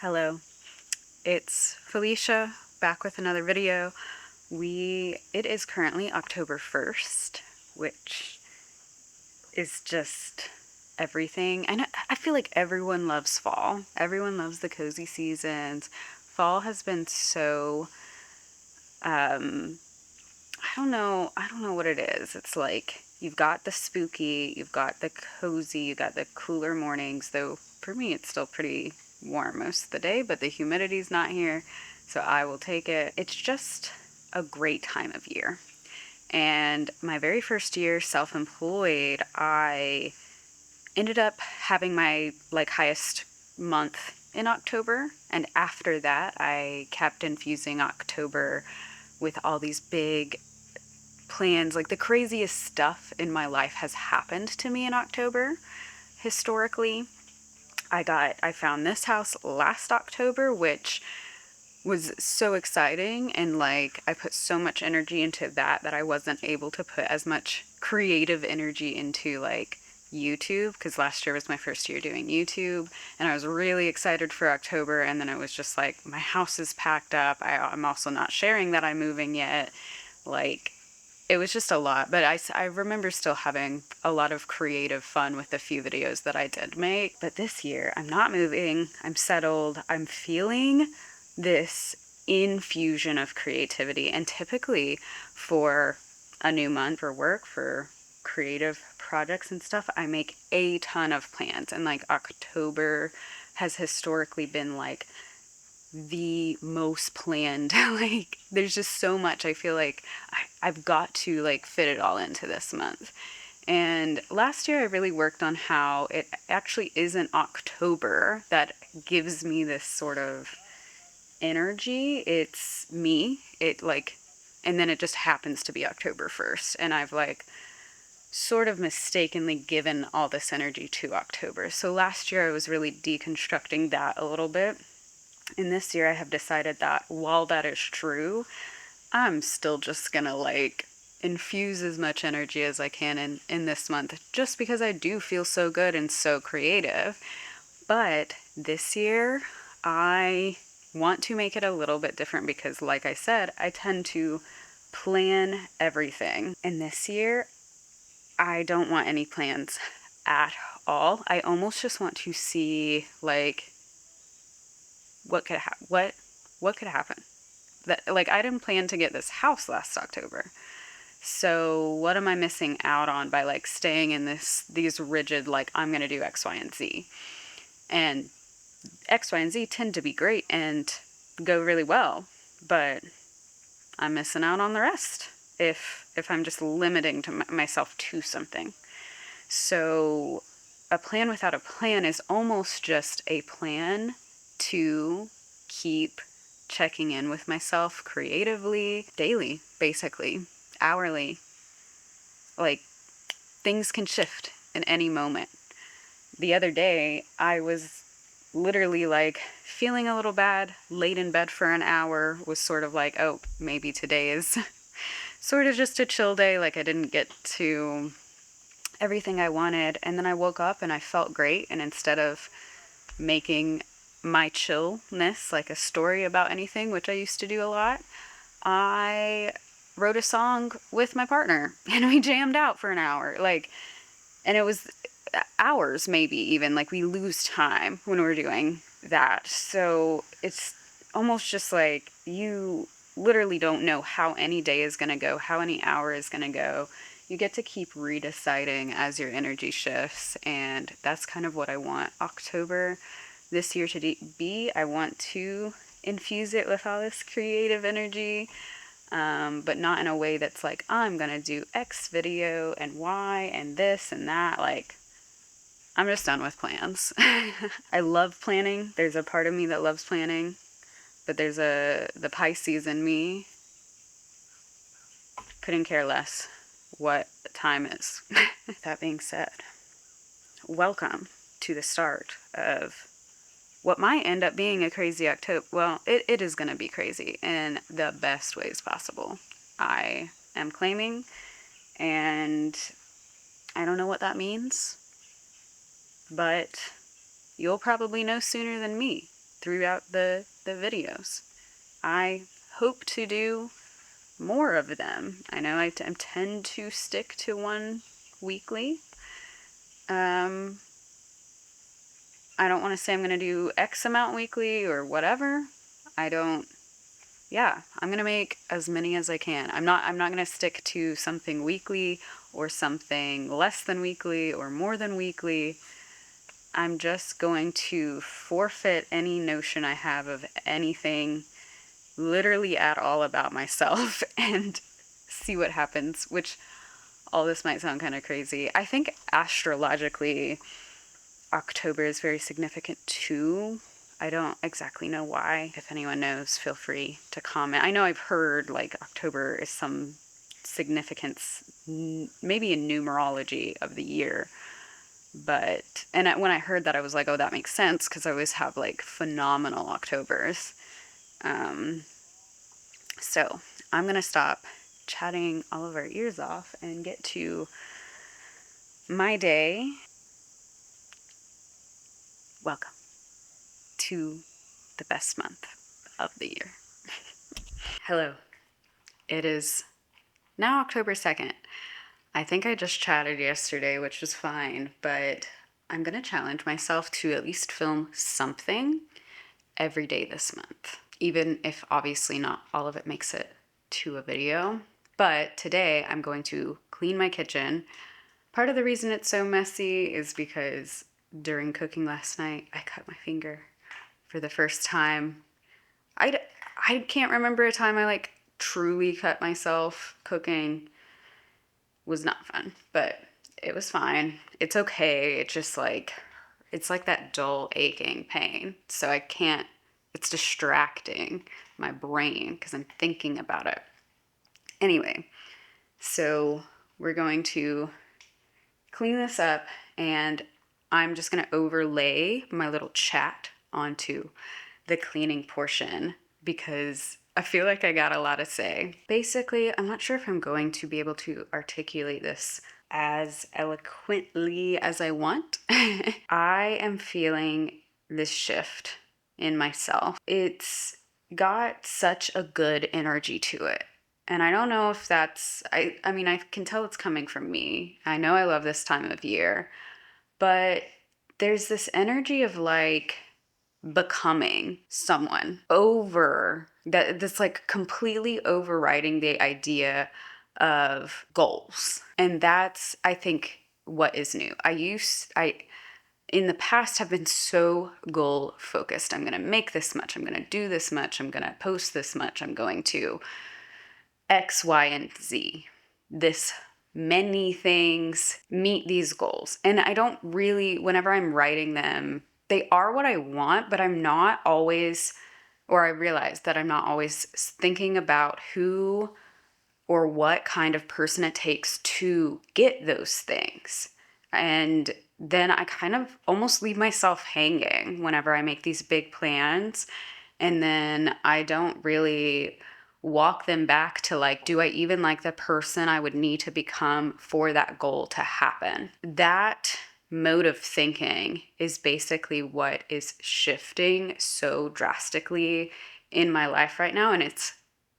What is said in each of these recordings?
Hello, it's Felicia back with another video. It is currently October 1st, which is just everything. I feel like everyone loves fall. Everyone loves the cozy seasons. Fall has been so I don't know what it is. It's like you've got the spooky, you've got the cozy, you got the cooler mornings, though for me it's still pretty warm most of the day, but the humidity's not here, so I will take it. It's just a great time of year. And my very first year self-employed, I ended up having my highest month in October, and after that I kept infusing October with all these big plans. Like, the craziest stuff in my life has happened to me in October. Historically, I found this house last October, which was so exciting, and I put so much energy into that I wasn't able to put as much creative energy into YouTube, because last year was my first year doing YouTube, and I was really excited for October, and then it was just like, my house is packed up. I'm also not sharing that I'm moving yet. It was just a lot, but I remember still having a lot of creative fun with the few videos that I did make. But this year, I'm not moving, I'm settled, I'm feeling this infusion of creativity. And typically, for a new month for work, for creative projects and stuff, I make a ton of plans. And October has historically been the most planned. There's just so much. I feel like I've got to fit it all into this month. And last year I really worked on how it actually isn't October that gives me this sort of energy. It's me. And then it just happens to be October 1st. And I've sort of mistakenly given all this energy to October. So last year I was really deconstructing that a little bit. And this year I have decided that while that is true, I'm still just gonna infuse as much energy as I can in this month, just because I do feel so good and so creative. But this year, I want to make it a little bit different because, like I said, I tend to plan everything. And this year, I don't want any plans at all. I almost just want to see what could happen. That I didn't plan to get this house last October. So what am I missing out on by staying in these rigid I'm going to do X, Y, and Z. And X, Y, and Z tend to be great and go really well, but I'm missing out on the rest if I'm just limiting to myself to something. So a plan without a plan is almost just a plan to keep checking in with myself creatively, daily, basically, hourly. Things can shift in any moment. The other day, I was literally feeling a little bad, laid in bed for an hour, was sort of oh, maybe today is sort of just a chill day, I didn't get to everything I wanted. And then I woke up and I felt great, and instead of making my chillness a story about anything, which I used to do a lot, I wrote a song with my partner and we jammed out for an hour. And it was hours, maybe even. We lose time when we're doing that. So it's almost just you literally don't know how any day is going to go, how any hour is going to go. You get to keep redeciding as your energy shifts, and that's kind of what I want October this year to be. I want to infuse it with all this creative energy, but not in a way that's I'm gonna do X video and Y and this and that. I'm just done with plans. I love planning. There's a part of me that loves planning, but there's the Pisces in me couldn't care less what time is. That being said, welcome to the start of what might end up being a crazy October. Well, it is going to be crazy in the best ways possible. I am claiming, and I don't know what that means, but you'll probably know sooner than me. throughout the videos. I hope to do more of them. I know I tend to stick to one weekly. I don't want to say I'm going to do X amount weekly or whatever. I'm going to make as many as I can. I'm not going to stick to something weekly or something less than weekly or more than weekly. I'm just going to forfeit any notion I have of anything literally at all about myself and see what happens, which all this might sound kind of crazy. I think astrologically, October is very significant too. I don't exactly know why. If anyone knows, feel free to comment. I know I've heard like October is some significance, maybe in numerology of the year. But, when I heard that, I was like, oh, that makes sense, because I always have like phenomenal Octobers. So I'm going to stop chatting all of our ears off and get to my day. Welcome to the best month of the year. Hello. It is now October 2nd. I think I just chatted yesterday, which was fine, but I'm going to challenge myself to at least film something every day this month, even if obviously not all of it makes it to a video. But today I'm going to clean my kitchen. Part of the reason it's so messy is because during cooking last night, I cut my finger for the first time. I can't remember a time I like truly cut myself cooking. Was not fun, but it was fine. It's okay. It's just like, it's like that dull aching pain. So I can't, it's distracting my brain because I'm thinking about it. Anyway, so we're going to clean this up, and I'm just going to overlay my little chat onto the cleaning portion because I feel like I got a lot to say. Basically, I'm not sure if I'm going to be able to articulate this as eloquently as I want. I am feeling this shift in myself. It's got such a good energy to it. And I don't know if that's, I mean, I can tell it's coming from me. I know I love this time of year, but there's this energy of like becoming someone that's like completely overriding the idea of goals. And that's, I think, what is new. In the past have been so goal focused. I'm going to make this much. I'm going to do this much. I'm going to post this much. I'm going to X, Y, and Z. This many things, meet these goals. And I don't really, whenever I'm writing them, they are what I want, but I'm not always, or I realize that I'm not always thinking about who or what kind of person it takes to get those things. And then I kind of almost leave myself hanging whenever I make these big plans. And then I don't really walk them back to like, do I even like the person I would need to become for that goal to happen? That mode of thinking is basically what is shifting so drastically in my life right now. And it's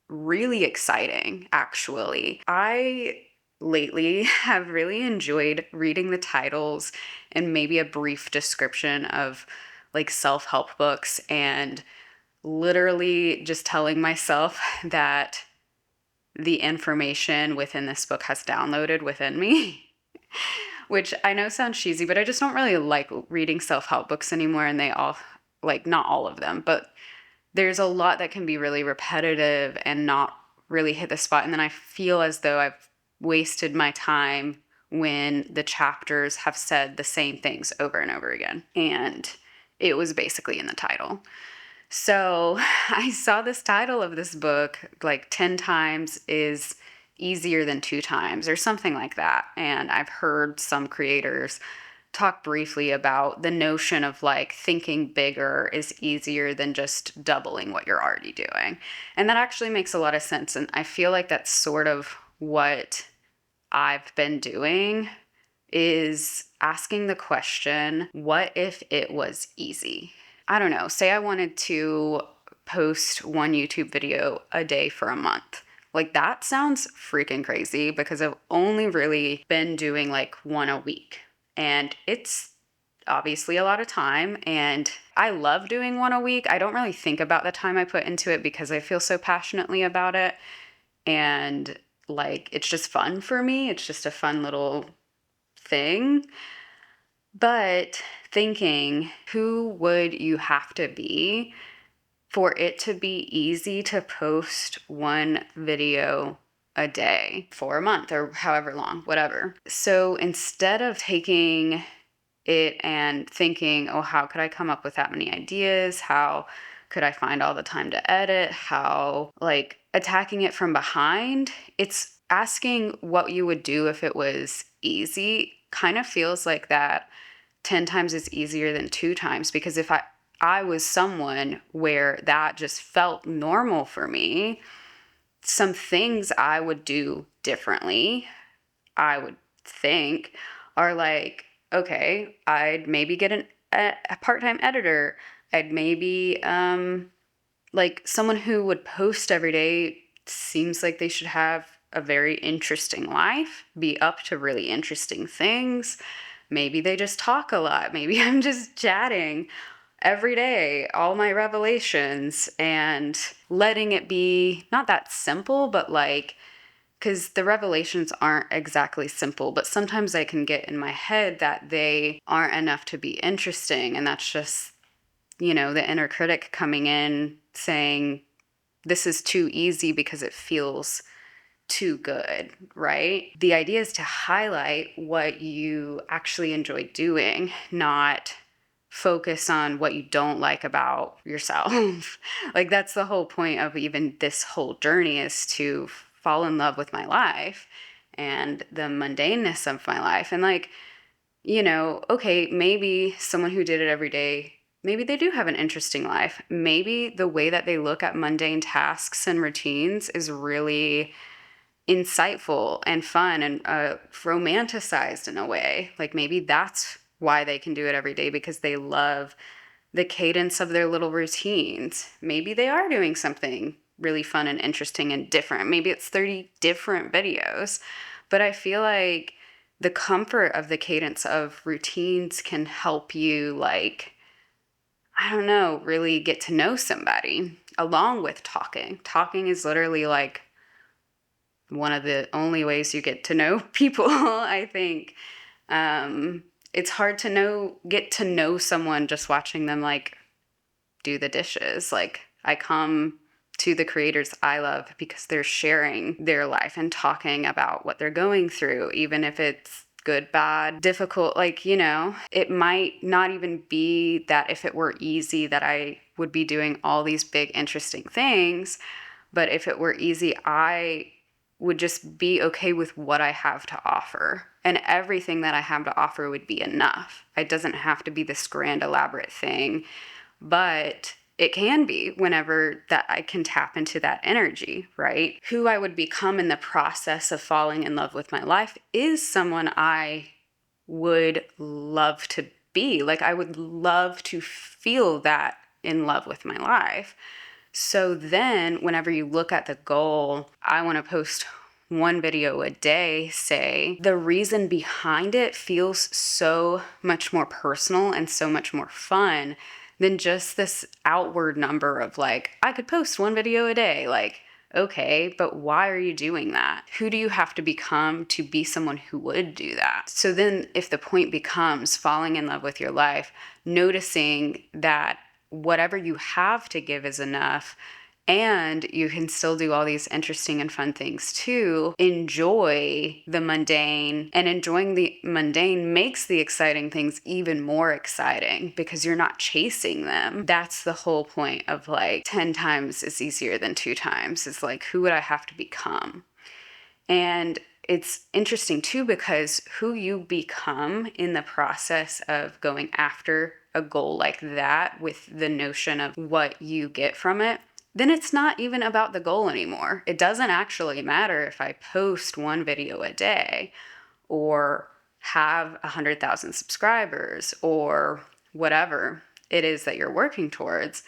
really exciting, actually. I lately have really enjoyed reading the titles and maybe a brief description of like self-help books and literally just telling myself that the information within this book has downloaded within me, which I know sounds cheesy, but I just don't really like reading self-help books anymore. And they all, like, not all of them, but there's a lot that can be really repetitive and not really hit the spot. And then I feel as though I've wasted my time when the chapters have said the same things over and over again. And it was basically in the title. So I saw this title of this book, like 10 times is easier than 2 times or something like that. And I've heard some creators talk briefly about the notion of like thinking bigger is easier than just doubling what you're already doing. And that actually makes a lot of sense. And I feel like that's sort of what I've been doing, is asking the question, what if it was easy? I don't know, say I wanted to post one YouTube video a day for a month. Like, that sounds freaking crazy because I've only really been doing like one a week. And it's obviously a lot of time, and I love doing one a week. I don't really think about the time I put into it because I feel so passionately about it. And like, it's just fun for me. It's just a fun little thing. But thinking, who would you have to be for it to be easy to post one video a day for a month or however long, whatever. So instead of taking it and thinking, oh, how could I come up with that many ideas? How could I find all the time to edit? How, like, attacking it from behind, it's asking what you would do if it was easy. Kind of feels like that 10 times is easier than 2 times, because if I was someone where that just felt normal for me, some things I would do differently, I would think, are like, okay, I'd maybe get a part-time editor. I'd maybe, like, someone who would post every day seems like they should have a very interesting life, be up to really interesting things. Maybe they just talk a lot. Maybe I'm just chatting every day, all my revelations, and letting it be not that simple, but like, because the revelations aren't exactly simple, but sometimes I can get in my head that they aren't enough to be interesting. And that's just, the inner critic coming in saying, this is too easy because it feels too good, right? The idea is to highlight what you actually enjoy doing, not focus on what you don't like about yourself. Like, that's the whole point of even this whole journey, is to fall in love with my life and the mundaneness of my life. And like, okay, maybe someone who did it every day, maybe they do have an interesting life. Maybe the way that they look at mundane tasks and routines is really insightful and fun and romanticized in a way. Like, maybe that's why they can do it every day, because they love the cadence of their little routines. Maybe they are doing something really fun and interesting and different. Maybe it's 30 different videos. But I feel like the comfort of the cadence of routines can help you, like, I don't know, really get to know somebody along with talking. Talking is literally like one of the only ways you get to know people, I think. It's hard to get to know someone just watching them, like, do the dishes. Like, I come to the creators I love because they're sharing their life and talking about what they're going through, even if it's good, bad, difficult. Like, it might not even be that if it were easy that I would be doing all these big, interesting things. But if it were easy, I would just be okay with what I have to offer. And everything that I have to offer would be enough. It doesn't have to be this grand, elaborate thing, but it can be whenever that I can tap into that energy, right? Who I would become in the process of falling in love with my life is someone I would love to be. Like, I would love to feel that in love with my life. So then whenever you look at the goal, I want to post one video a day, say, the reason behind it feels so much more personal and so much more fun than just this outward number of like, I could post one video a day. Like, okay, but why are you doing that? Who do you have to become to be someone who would do that? So then if the point becomes falling in love with your life, noticing that whatever you have to give is enough, and you can still do all these interesting and fun things too. Enjoy the mundane, and enjoying the mundane makes the exciting things even more exciting because you're not chasing them. That's the whole point of like 10 times is easier than 2 times. It's like, who would I have to become? And it's interesting too, because who you become in the process of going after a goal like that, with the notion of what you get from it, then it's not even about the goal anymore. It doesn't actually matter if I post one video a day or have 100,000 subscribers or whatever. it is that you're working towards,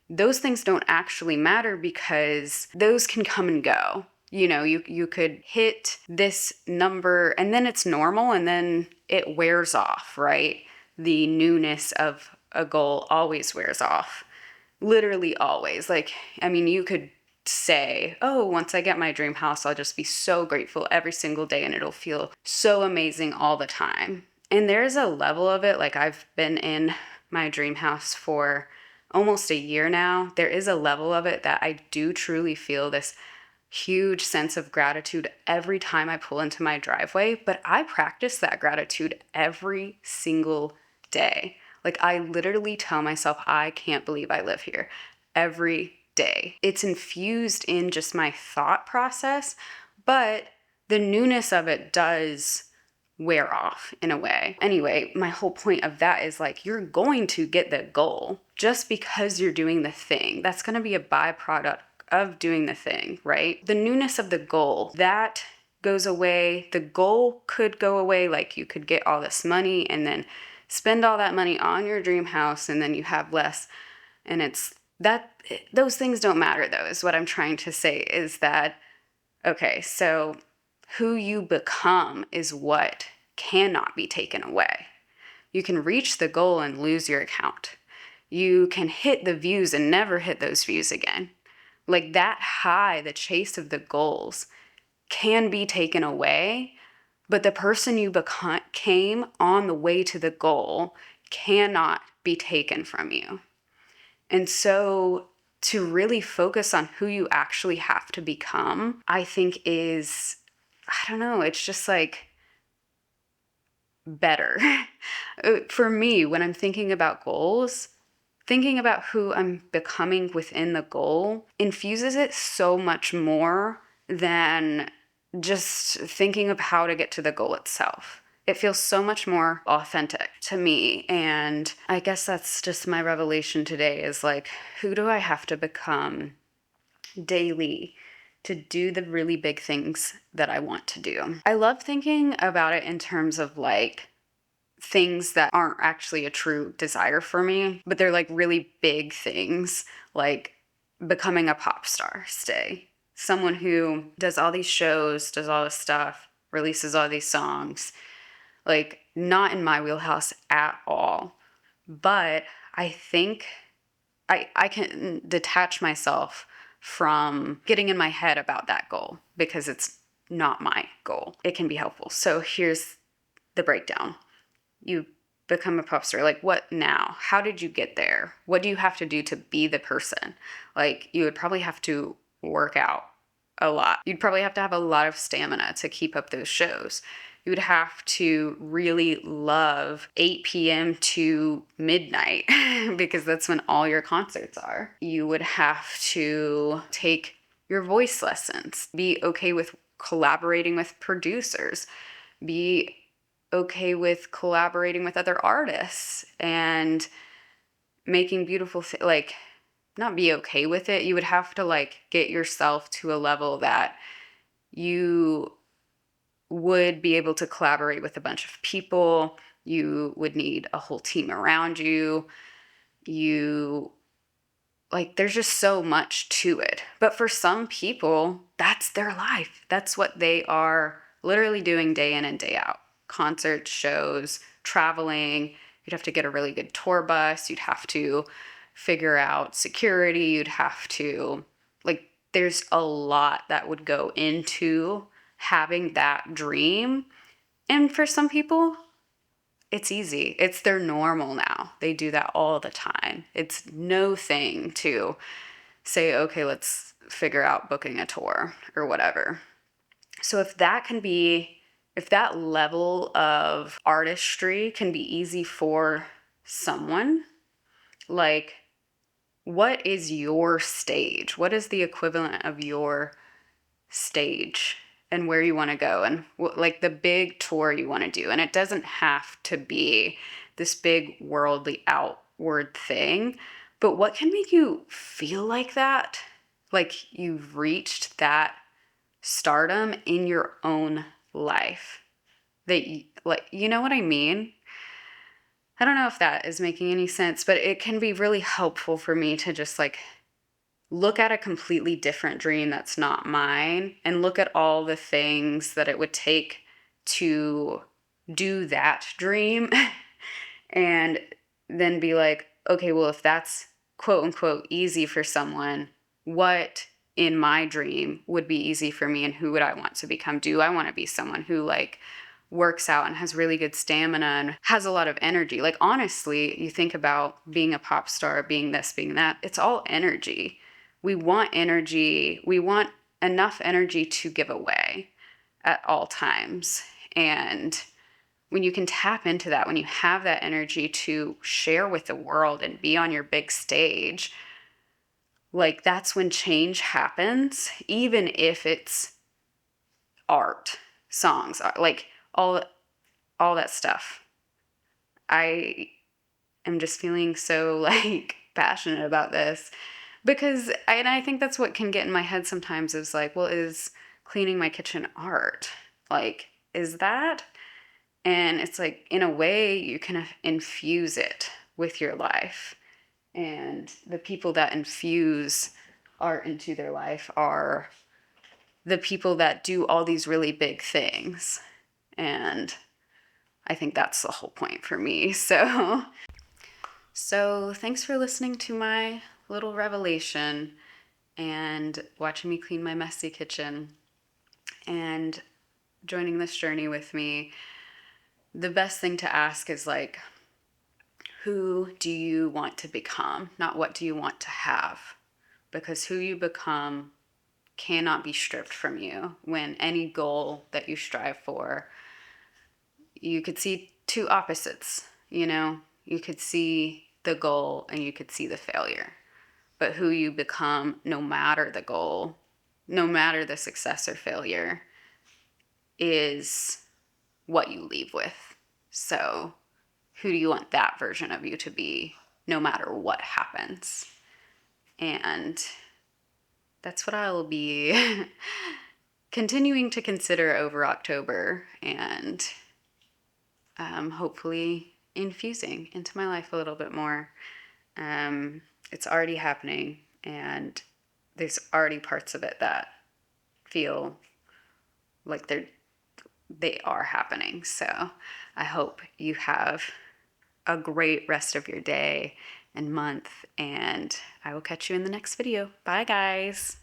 those things don't actually matter because those can come and go. You know, you could hit this number and then it's normal and then it wears off, right? The newness of a goal always wears off. Literally always. Like, I mean, you could say, oh, once I get my dream house, I'll just be so grateful every single day and it'll feel so amazing all the time. And there's a level of it, like I've been in my dream house for almost a year now. There is a level of it that I do truly feel this huge sense of gratitude every time I pull into my driveway, but I practice that gratitude every single day. Like I literally tell myself, I can't believe I live here every day. It's infused in just my thought process, but the newness of it does wear off in a way. Anyway, my whole point of that is like, you're going to get the goal just because you're doing the thing. That's going to be a byproduct of doing the thing, right? The newness of the goal, that goes away. The goal could go away, like you could get all this money and then spend all that money on your dream house and then you have less. And it's that, those things don't matter though, is what I'm trying to say, is that, okay, so who you become is what cannot be taken away. You can reach the goal and lose your account. You can hit the views and never hit those views again. Like that high, the chase of the goals can be taken away, but the person you became on the way to the goal cannot be taken from you. And so to really focus on who you actually have to become, I think is, I don't know, it's just like better. For me, when I'm thinking about goals, thinking about who I'm becoming within the goal infuses it so much more than just thinking of how to get to the goal itself. It feels so much more authentic to me. And I guess that's just my revelation today, is like, who do I have to become daily to do the really big things that I want to do? I love thinking about it in terms of like things that aren't actually a true desire for me, but they're like really big things, like becoming a pop star, say. Someone who does all these shows, does all this stuff, releases all these songs. Like, not in my wheelhouse at all. But I think I can detach myself from getting in my head about that goal because it's not my goal. It can be helpful. So here's the breakdown. You become a pop star. Like, what now? How did you get there? What do you have to do to be the person? Like, you would probably have to work out a lot. You'd probably have to have a lot of stamina to keep up those shows. You would have to really love 8 p.m. to midnight because that's when all your concerts are. You would have to take your voice lessons, be okay with collaborating with producers, be okay with collaborating with other artists and making beautiful like, not be okay with it. You would have to like get yourself to a level that you would be able to collaborate with a bunch of people. You would need a whole team around you. Like, there's just so much to it. But for some people, that's their life. That's what they are literally doing day in and day out. Concerts, shows, traveling. You'd have to get a really good tour bus. You'd have to figure out security. You'd have to, like, there's a lot that would go into having that dream. And for some people, it's easy. It's their normal now. They do that all the time. It's no thing to say, okay, let's figure out booking a tour or whatever. So if that level of artistry can be easy for someone, like, what is your stage? What is the equivalent of your stage and where you want to go and like the big tour you want to do? And it doesn't have to be this big worldly outward thing, but what can make you feel like that? Like you've reached that stardom in your own life. That, like, you know what I mean? I don't know if that is making any sense, but it can be really helpful for me to just like look at a completely different dream that's not mine and look at all the things that it would take to do that dream and then be like, okay, well, if that's quote unquote easy for someone, what in my dream would be easy for me and who would I want to become? Do I want to be someone who like works out and has really good stamina and has a lot of energy? Like, honestly, you think about being a pop star, being this, being that, it's all energy. We want energy. We want enough energy to give away at all times. And when you can tap into that, when you have that energy to share with the world and be on your big stage, like that's when change happens, even if it's art, songs, like all that stuff. I am just feeling so like passionate about this because I think that's what can get in my head sometimes is like, well, is cleaning my kitchen art? Like, is that? And it's like, in a way, you can infuse it with your life. And the people that infuse art into their life are the people that do all these really big things. And I think that's the whole point for me. So thanks for listening to my little revelation and watching me clean my messy kitchen and joining this journey with me. The best thing to ask is like, who do you want to become? Not what do you want to have? Because who you become cannot be stripped from you. When any goal that you strive for, you could see two opposites, you know? You could see the goal and you could see the failure. But who you become, no matter the goal, no matter the success or failure, is what you leave with. So who do you want that version of you to be, no matter what happens? And that's what I will be continuing to consider over October and hopefully infusing into my life a little bit more. It's already happening, and there's already parts of it that feel like they are happening. So I hope you have a great rest of your day and month, and I will catch you in the next video. Bye, guys.